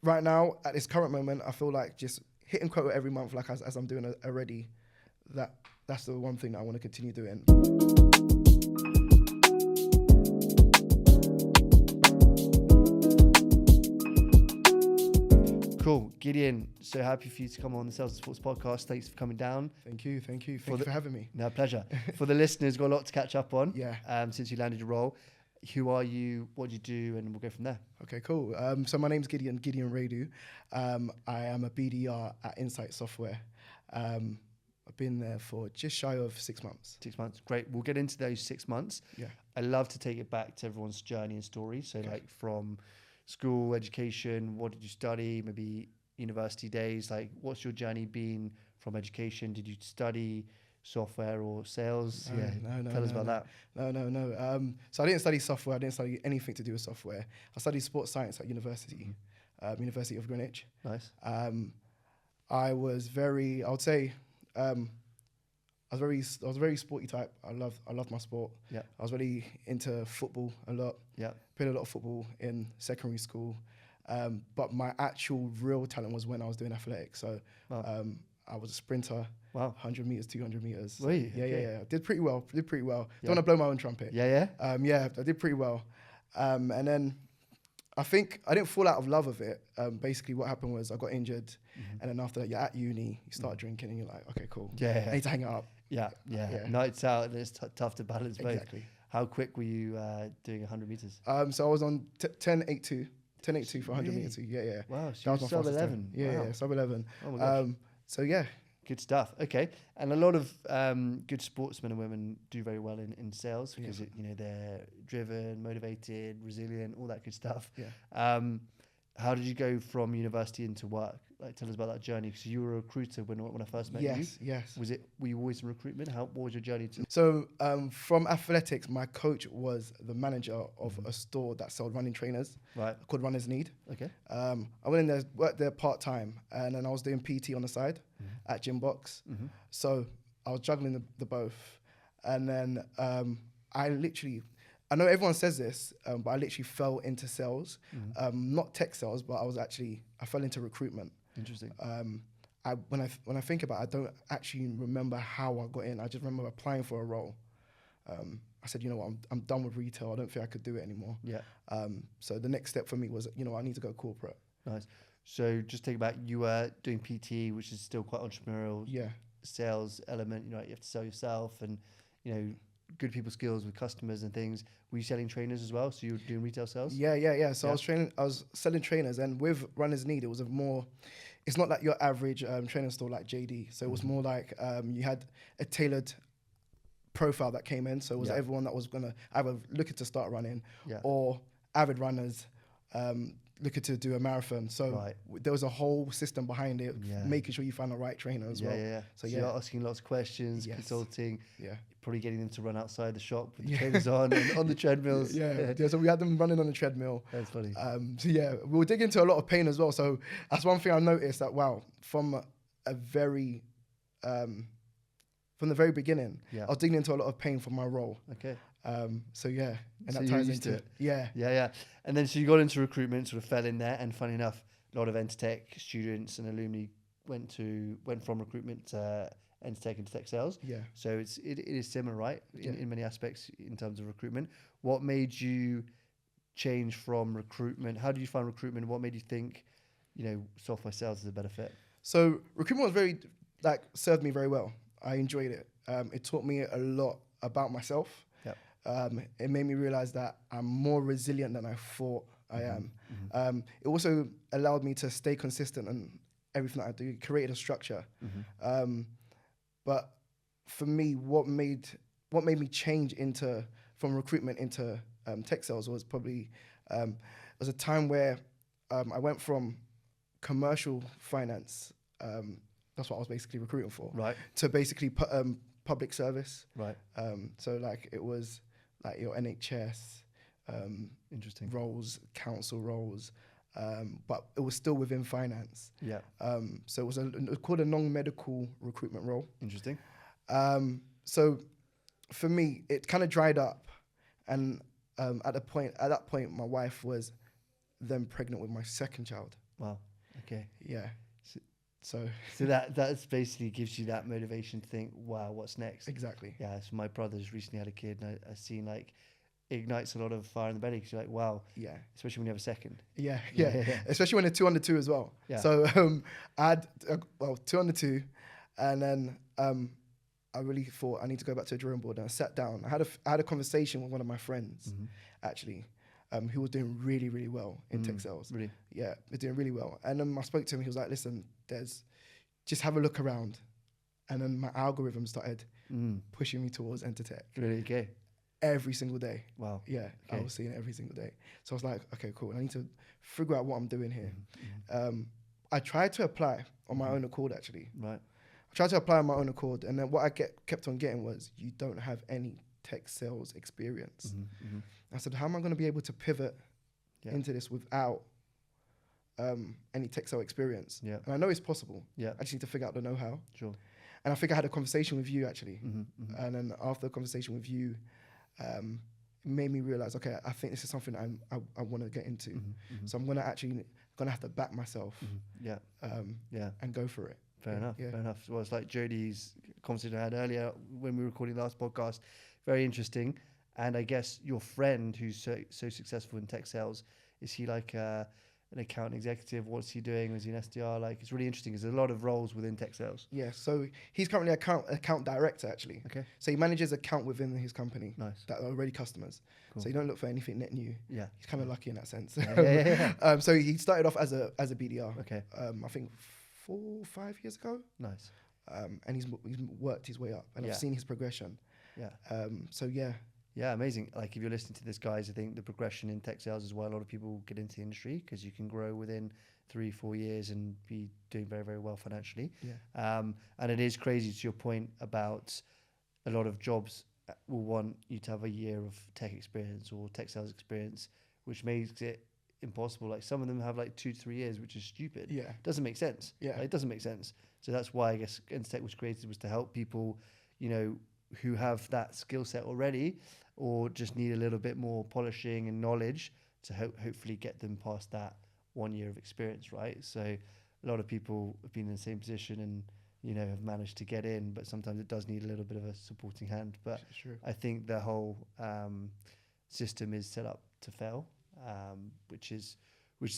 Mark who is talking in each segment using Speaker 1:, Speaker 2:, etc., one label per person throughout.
Speaker 1: right now, at this current moment, I feel like just hitting quota every month, like as I'm doing already, that's the one thing that I want to continue doing.
Speaker 2: Cool. Gideon, so happy for you to come on the Sales and Sports podcast. Thanks for coming down.
Speaker 1: Thank you for having me.
Speaker 2: No, pleasure. For the listeners, got a lot to catch up on.
Speaker 1: Yeah.
Speaker 2: Since you landed your role. Who are you? What do you do? And we'll go from there.
Speaker 1: Okay, cool. So my name's Gideon Wiredu. I am a BDR at Insight Software. I've been there for just shy of 6 months.
Speaker 2: 6 months. Great. We'll get into those 6 months.
Speaker 1: Yeah.
Speaker 2: I love to take it back to everyone's journey and story. So like from school, education, what did you study? Maybe university days. Like what's your journey been from education? Did you study software or sales?
Speaker 1: No,
Speaker 2: Tell us about that.
Speaker 1: No. So I didn't study software. I didn't study anything to do with software. I studied sports science at university, University of Greenwich.
Speaker 2: Nice.
Speaker 1: I was very sporty type. I loved my sport.
Speaker 2: Yeah.
Speaker 1: I was really into football a lot.
Speaker 2: Yeah.
Speaker 1: Played a lot of football in secondary school. But my actual real talent was when I was doing athletics. So I was a sprinter.
Speaker 2: Wow.
Speaker 1: 100 meters, 200 meters.
Speaker 2: Were you?
Speaker 1: Yeah. Did pretty well.
Speaker 2: Yeah.
Speaker 1: Don't want to blow my own trumpet.
Speaker 2: Yeah.
Speaker 1: Yeah, I did pretty well. And then I think I didn't fall out of love of it. Basically what happened was I got injured. And then after that, you're at uni, you start drinking and you're like, okay, cool.
Speaker 2: Yeah.
Speaker 1: I need to hang it up.
Speaker 2: Yeah. Nights out, and it's tough to balance both.
Speaker 1: Exactly.
Speaker 2: How quick were you doing 100 meters?
Speaker 1: So I was on 10.82 for 100 meters. Yeah.
Speaker 2: Wow,
Speaker 1: That
Speaker 2: so
Speaker 1: was
Speaker 2: you're
Speaker 1: my
Speaker 2: sub
Speaker 1: fastest
Speaker 2: 11.
Speaker 1: time. Yeah,
Speaker 2: Wow.
Speaker 1: sub 11.
Speaker 2: Oh my gosh.
Speaker 1: So yeah.
Speaker 2: Good stuff. Okay, and a lot of good sportsmen and women do very well in sales because they're driven, motivated, resilient, all that good stuff.
Speaker 1: Yeah.
Speaker 2: How did you go from university into work? Like, tell us about that journey. Because you were a recruiter when I first met you.
Speaker 1: Yes.
Speaker 2: Were you always in recruitment? What was your journey to?
Speaker 1: So from athletics, my coach was the manager of a store that sold running trainers.
Speaker 2: Right.
Speaker 1: Called Runners Need.
Speaker 2: Okay.
Speaker 1: I went in there, worked there part-time, and then I was doing PT on the side at Gym Box. So I was juggling the both. And then I know everyone says this, but I literally fell into sales. Not tech sales, but I fell into recruitment.
Speaker 2: Interesting.
Speaker 1: When I think about it, I don't actually remember how I got in. I just remember applying for a role. I said, you know what, I'm done with retail. I don't think I could do it anymore.
Speaker 2: Yeah.
Speaker 1: So the next step for me was, I need to go corporate.
Speaker 2: Nice. So just take it back. You were doing PT, which is still quite entrepreneurial.
Speaker 1: Yeah.
Speaker 2: Sales element. You have to sell yourself, and good people skills with customers and things. Were you selling trainers as well? So you were doing retail sales?
Speaker 1: Yeah. So I was selling trainers, and with Runners Need, it was it's not like your average trainer store like JD. So it was more like you had a tailored profile that came in. So it was everyone that was gonna either looking to start running or avid runners looking to do a marathon. So there was a whole system behind it, making sure you found the right trainer as well.
Speaker 2: Yeah. So you're asking lots of questions, consulting.
Speaker 1: Yeah.
Speaker 2: Probably getting them to run outside the shop with the trainers on and on the treadmills.
Speaker 1: Yeah. So we had them running on the treadmill.
Speaker 2: That's funny.
Speaker 1: So yeah, we were digging into a lot of pain as well. So that's one thing I noticed that from the very beginning, I was digging into a lot of pain for my role.
Speaker 2: Okay.
Speaker 1: So yeah, and
Speaker 2: so
Speaker 1: that ties into it.
Speaker 2: Yeah. And then so you got into recruitment, sort of fell in there, and funny enough, a lot of Entr Tech students and alumni went from recruitment to Entr Tech into tech sales.
Speaker 1: Yeah.
Speaker 2: So it is similar, right? In many aspects in terms of recruitment. What made you change from recruitment? How did you find recruitment? What made you think, software sales is a better fit?
Speaker 1: So recruitment was served me very well. I enjoyed it. It taught me a lot about myself. It made me realize that I'm more resilient than I thought I am. It also allowed me to stay consistent in everything that I do, created a structure. But for me, what made me change from recruitment into tech sales was probably was a time where I went from commercial finance. That's what I was basically recruiting for.
Speaker 2: Right.
Speaker 1: To basically public service.
Speaker 2: Right.
Speaker 1: So it was like your NHS
Speaker 2: interesting
Speaker 1: roles, council roles, but it was still within finance.
Speaker 2: Yeah.
Speaker 1: So it was called a non-medical recruitment role.
Speaker 2: Interesting.
Speaker 1: So for me, it kind of dried up, and at that point, my wife was then pregnant with my second child.
Speaker 2: Wow. Okay.
Speaker 1: Yeah. So
Speaker 2: So that's basically gives you that motivation to think, wow, what's next?
Speaker 1: exactly.
Speaker 2: Yeah. So my brother's recently had a kid, and I seen like ignites a lot of fire in the belly because you're like, wow,
Speaker 1: Yeah.
Speaker 2: especially when you have a second.
Speaker 1: Yeah.
Speaker 2: Yeah.
Speaker 1: Yeah. Especially when they're 2 under 2 as well.
Speaker 2: Yeah.
Speaker 1: So I had 2 under 2, and then I really thought I need to go back to a drawing board, and I sat down. I had a conversation with one of my friends, actually, who was doing really, really well in tech sales.
Speaker 2: Really?
Speaker 1: Yeah, they're doing really well. And I spoke to him. He was like, "Listen, just have a look around." And then my algorithm started pushing me towards Entr Tech
Speaker 2: Really? Okay.
Speaker 1: every single day.
Speaker 2: Wow.
Speaker 1: Yeah,
Speaker 2: Okay.
Speaker 1: I was seeing it every single day. So I was like, okay, cool. I need to figure out what I'm doing here. I tried to apply on my own accord, actually.
Speaker 2: Right.
Speaker 1: I tried to apply on my own accord, and then what I kept on getting was, you don't have any tech sales experience. I said, how am I going to be able to pivot into this without any tech sales experience?
Speaker 2: Yeah.
Speaker 1: And I know it's possible.
Speaker 2: Yeah.
Speaker 1: I just need to figure out the know-how.
Speaker 2: Sure.
Speaker 1: And I think I had a conversation with you, actually. And then after the conversation with you, it made me realize, okay, I think this is something I want to get into. So I'm going to have to back myself and go for it.
Speaker 2: Fair enough. Fair enough. Well, it's like Jodie's conversation I had earlier when we were recording the last podcast. Very interesting. And I guess your friend who's so successful in tech sales, is he like an account executive? What's he doing? Is he an SDR? Like, it's really interesting because there's a lot of roles within tech sales.
Speaker 1: Yeah, so he's currently account director, actually.
Speaker 2: Okay.
Speaker 1: So he manages account within his company.
Speaker 2: Nice.
Speaker 1: That are already customers.
Speaker 2: Cool.
Speaker 1: So you don't look for anything net new.
Speaker 2: Yeah.
Speaker 1: He's kind of lucky in that sense.
Speaker 2: Yeah.
Speaker 1: So he started off as a BDR.
Speaker 2: Okay.
Speaker 1: I think 4 or 5 years ago.
Speaker 2: Nice.
Speaker 1: And he's worked his way up, and I've seen his progression.
Speaker 2: Yeah.
Speaker 1: So yeah.
Speaker 2: Yeah, amazing. Like, if you're listening to this, guys, I think the progression in tech sales as well, a lot of people get into the industry because you can grow within 3-4 years and be doing very, very well financially.
Speaker 1: Yeah.
Speaker 2: And it is crazy, to your point about a lot of jobs will want you to have a year of tech experience or tech sales experience, which makes it impossible. Like, some of them have like 2 to 3 years, which is stupid.
Speaker 1: Yeah.
Speaker 2: Doesn't make sense.
Speaker 1: Yeah.
Speaker 2: Like, it doesn't make sense. So that's why I guess Entr Tech was created, was to help people, you know, who have that skill set already or just need a little bit more polishing and knowledge to hopefully get them past that 1 year of experience, right? So a lot of people have been in the same position and, you know, have managed to get in, but sometimes it does need a little bit of a supporting hand. But I think the whole system is set up to fail, which is,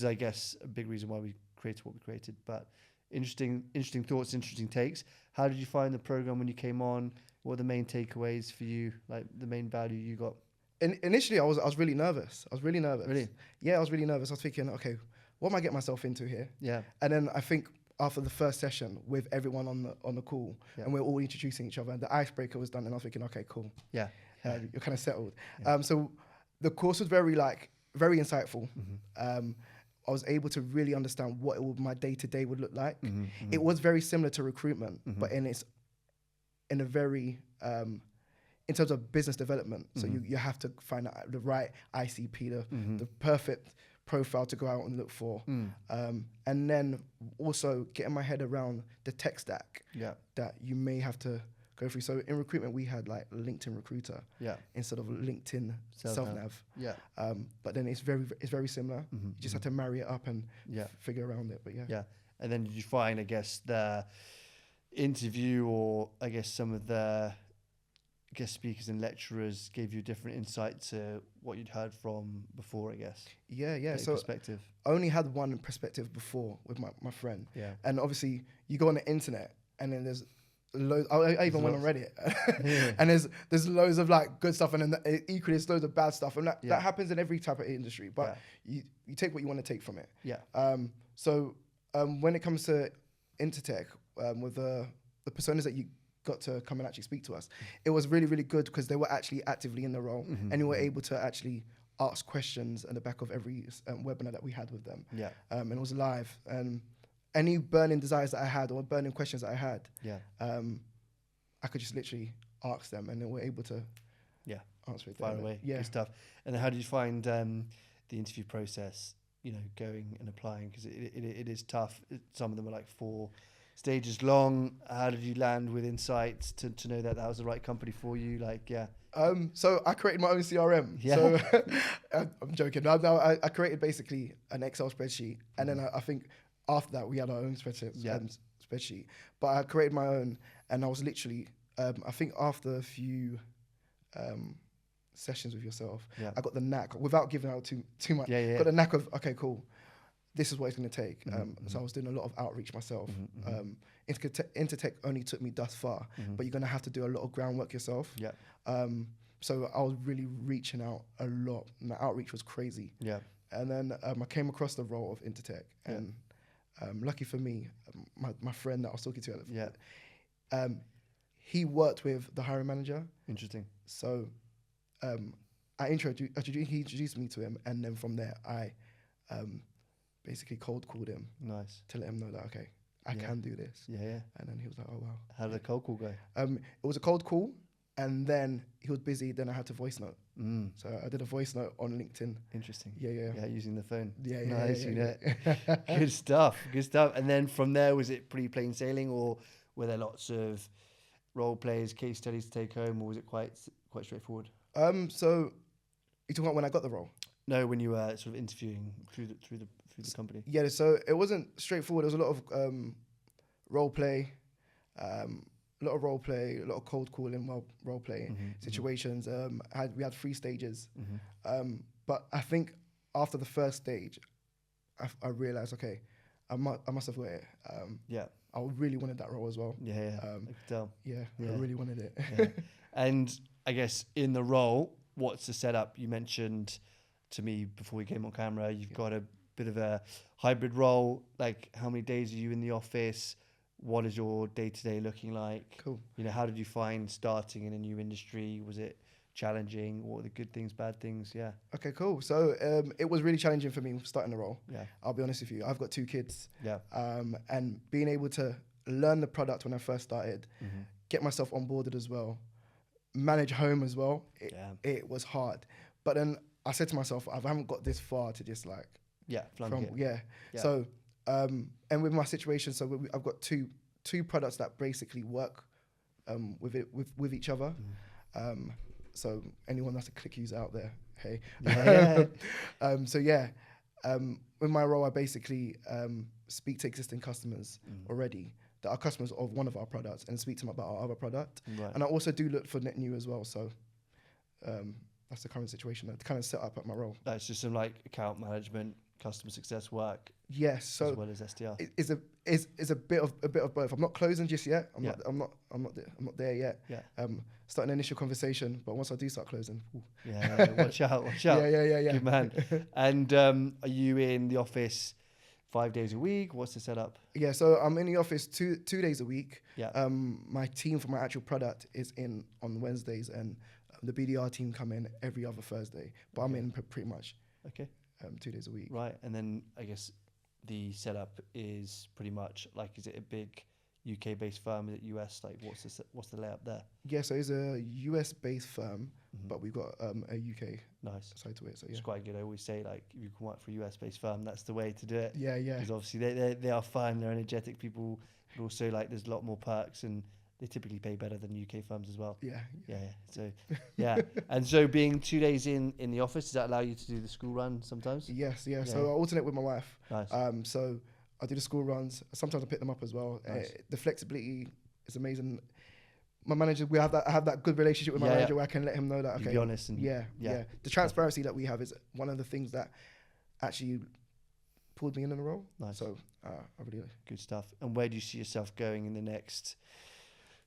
Speaker 2: I guess, a big reason why we created what we created. But interesting thoughts, interesting takes. How did you find the program when you came on? What are the main takeaways for you, like the main value you got?
Speaker 1: Initially, I was really nervous.
Speaker 2: Really?
Speaker 1: Yeah, I was really nervous. I was thinking, okay, what am I getting myself into here?
Speaker 2: Yeah.
Speaker 1: And then I think after the first session with everyone on the call, and we're all introducing each other, and the icebreaker was done, and I was thinking, okay, cool.
Speaker 2: Yeah.
Speaker 1: You're kind of settled.
Speaker 2: Yeah.
Speaker 1: So the course was very insightful. I was able to really understand what my day-to-day would look like. It was very similar to recruitment, but in a very, in terms of business development. So you have to find out the right ICP, the perfect profile to go out and look for. And then also getting my head around the tech stack that you may have to go through. So in recruitment, we had like LinkedIn Recruiter instead of LinkedIn SelfNav. But then it's very similar. You just have to marry it up and figure around it. But yeah.
Speaker 2: And then did you find, I guess, the interview or I guess some of the guest speakers and lecturers gave you a different insight to what you'd heard from before, I guess?
Speaker 1: Yeah. So
Speaker 2: perspective.
Speaker 1: I only had one perspective before with my friend.
Speaker 2: Yeah.
Speaker 1: And obviously you go on the internet and then there's loads. I even went on Reddit and there's loads of like good stuff and then equally there's loads of bad stuff, and that happens in every type of industry, but you take what you want to take from it. So when it comes to Entr Tech, with the personas that you got to come and actually speak to us, it was really, really good because they were actually actively in the role and you were able to actually ask questions in the back of every webinar that we had with them. And it was live. Any burning desires that I had or burning questions that I had, I could just literally ask them and they were able to answer it.
Speaker 2: Fire away. Good stuff. And then how did you find the interview process, you know, going and applying? Because it is tough. Some of them are like 4 stage is long. How did you land with insights to know that that was the right company for you? Like, yeah.
Speaker 1: So I created my own CRM.
Speaker 2: Yeah.
Speaker 1: So I'm joking. No, I created basically an Excel spreadsheet, and then I think after that we had our own spreadsheet. But I created my own, and I was literally, I think after a few sessions with yourself, I got the knack, without giving out too much. Got the knack of, okay, cool, this is what it's going to take. So I was doing a lot of outreach myself. Entr Tech only took me thus far, but you're going to have to do a lot of groundwork yourself. So I was really reaching out a lot, and the outreach was crazy. And then I came across the role of Entr Tech, and lucky for me, my friend that I was talking to at the he worked with the hiring manager.
Speaker 2: Interesting.
Speaker 1: So he introduced me to him, and then from there I basically cold called him.
Speaker 2: Nice.
Speaker 1: To let him know that, okay, I can do this. And then he was like, oh wow.
Speaker 2: How did the cold call go?
Speaker 1: It was a cold call, and then he was busy. Then I had to voice note. So I did a voice note on LinkedIn.
Speaker 2: Interesting.
Speaker 1: Yeah,
Speaker 2: using the phone.
Speaker 1: Nice.
Speaker 2: Good stuff. And then from there, was it pretty plain sailing, or were there lots of role plays, case studies to take home, or was it quite straightforward?
Speaker 1: So you talking about when I got the role?
Speaker 2: No, when you were sort of interviewing through the company.
Speaker 1: Yeah, so it wasn't straightforward. There was a lot of role play, a lot of cold calling, role play situations. We had 3 stages, but I think after the first stage, I realized, okay, I must have got it. I really wanted that role as well.
Speaker 2: I could tell.
Speaker 1: I really wanted it.
Speaker 2: And I guess in the role, what's the setup? You mentioned to me before we came on camera, you've got a bit of a hybrid role. Like, how many days are you in the office? What is your day-to-day looking like?
Speaker 1: Cool.
Speaker 2: You know, how did you find starting in a new industry? Was it challenging? What were the good things, bad things? Yeah.
Speaker 1: Okay, cool. So it was really challenging for me starting the role.
Speaker 2: Yeah.
Speaker 1: I'll be honest with you. I've got 2 kids.
Speaker 2: Yeah.
Speaker 1: And being able to learn the product when I first started, get myself onboarded as well, manage home as well. It was hard. But then I said to myself, I haven't got this far to just like... So, and with my situation, so I've got two products that basically work with each other. So anyone that's a click user out there, hey. With my role, I basically speak to existing customers already that are customers of one of our products, and speak to them about our other product. And I also do look for net new as well. So that's the current situation. I kind of set up at my role.
Speaker 2: That's just some like account management, customer success work.
Speaker 1: Yes, so
Speaker 2: as well as SDR.
Speaker 1: It's a bit of both. I'm not closing just yet. I'm not there yet. Starting an initial conversation, but once I do start closing,
Speaker 2: watch out.
Speaker 1: Yeah.
Speaker 2: Good man. And are you in the office 5 days a week? What's the setup?
Speaker 1: Yeah, so I'm in the office two days a week. My team for my actual product is in on Wednesdays, and the BDR team come in every other Thursday. But I'm in pretty much 2 days a week.
Speaker 2: Right, and then I guess the setup is pretty much like, is it a big UK-based firm? Is it US? Like, what's the layout there?
Speaker 1: Yeah, so it's a US-based firm, but we've got a UK side to it. So
Speaker 2: it's quite good. I always say, like, if you can work for a US-based firm, that's the way to do it.
Speaker 1: Yeah.
Speaker 2: Because obviously they are fun, they're energetic people, but also like there's a lot more perks, and they typically pay better than UK firms as well.
Speaker 1: Yeah.
Speaker 2: So and so being 2 days in the office, does that allow you to do the school run sometimes?
Speaker 1: Yes. So I alternate with my wife.
Speaker 2: Nice.
Speaker 1: So I do the school runs. Sometimes I pick them up as well.
Speaker 2: Nice.
Speaker 1: The flexibility is amazing. My manager, I have that good relationship with my manager where I can let him know that, okay.
Speaker 2: You be honest. And
Speaker 1: The transparency that we have is one of the things that actually pulled me in the role.
Speaker 2: Nice.
Speaker 1: So I really like.
Speaker 2: Good stuff. And where do you see yourself going in the next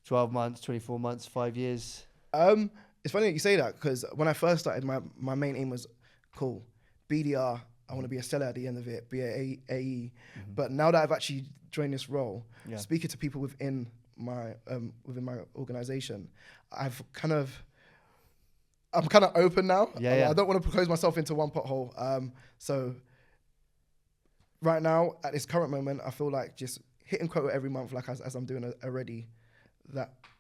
Speaker 2: 12 months, 24 months, 5 years?
Speaker 1: It's funny that you say that, because when I first started, my main aim was, cool, BDR, I want to be a seller at the end of it, be a AE. But now that I've actually joined this role, speaking to people within my organization, I'm kind of open now. I don't want to close myself into one pothole. So right now, at this current moment, I feel like just hitting quota every month, like as I'm doing already,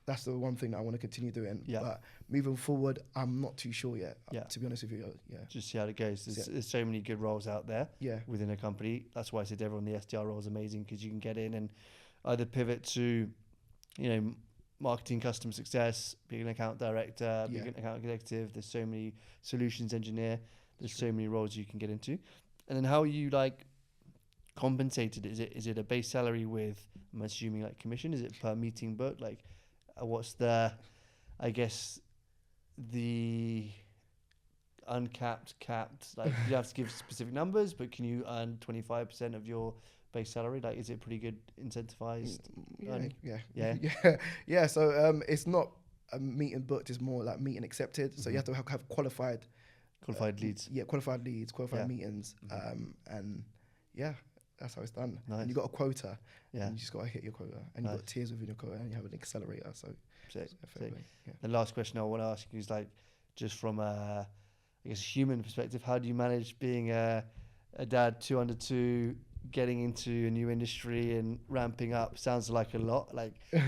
Speaker 1: that's the one thing that I want to continue doing. But moving forward, I'm not too sure yet. To be honest with you,
Speaker 2: Just see how it goes. There's so many good roles out there.
Speaker 1: Yeah.
Speaker 2: Within a company. That's why I said everyone the SDR role is amazing, because you can get in and either pivot to, marketing, customer success, being an account director, being an account executive. There's so many solutions engineer. There's so many roles you can get into. And then how are you compensated? Is it a base salary with, I'm assuming, commission? Is it per meeting booked? What's the, I guess, the uncapped, capped? You have to give specific numbers, but can you earn 25% of your base salary? Is it pretty good incentivized?
Speaker 1: Yeah. So it's not a meeting booked, it's more like meeting accepted. So you have to have qualified
Speaker 2: leads.
Speaker 1: Qualified leads, qualified meetings. And that's how it's done. Nice. And you got a quota, and you just got to hit your quota. And you've got tiers within your quota, and you have an accelerator. So
Speaker 2: the last question I want to ask you is just from a human perspective, how do you manage being a dad 2 under 2, getting into a new industry and ramping up? Sounds like a lot.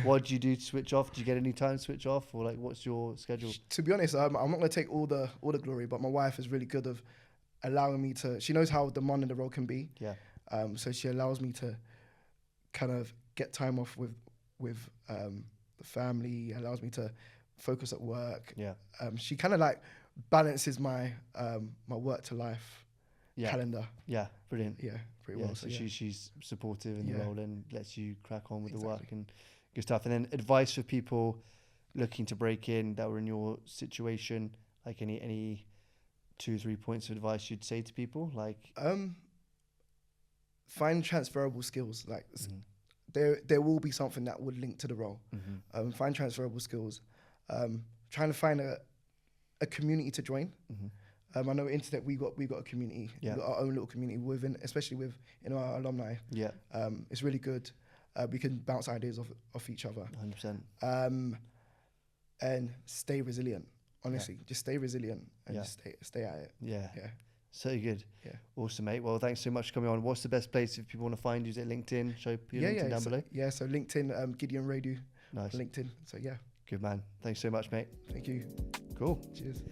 Speaker 2: What do you do to switch off? Do you get any time to switch off, or what's your schedule?
Speaker 1: To be honest, I'm not going to take all the glory, but my wife is really good of allowing me to. She knows how demanding the role can be. Yeah. So she allows me to kind of get time off with the family. Allows me to focus at work. Yeah. She kind of balances my my work to life calendar.
Speaker 2: Yeah, brilliant.
Speaker 1: Yeah, pretty well.
Speaker 2: So she's supportive in the role and lets you crack on with the work and good stuff. And then advice for people looking to break in that were in your situation, any 2-3 points of advice you'd say to people?
Speaker 1: Find transferable skills. There will be something that would link to the role. Mm-hmm. Find transferable skills. Trying to find a community to join. Mm-hmm. I know Entr Tech, we got a community. Yeah. We got our own little community within, especially with our alumni. Yeah. It's really good. We can bounce ideas off each other.
Speaker 2: 100%.
Speaker 1: And stay resilient. Honestly, just stay resilient and just stay at it.
Speaker 2: Yeah. Yeah. So good. Yeah. Awesome, mate. Well, thanks so much for coming on. What's the best place if people want to find you? Is it LinkedIn? Show your LinkedIn down below.
Speaker 1: Yeah, so LinkedIn, Gideon Wiredu. Nice. LinkedIn. So yeah.
Speaker 2: Good man. Thanks so much, mate.
Speaker 1: Thank you.
Speaker 2: Cool.
Speaker 1: Cheers.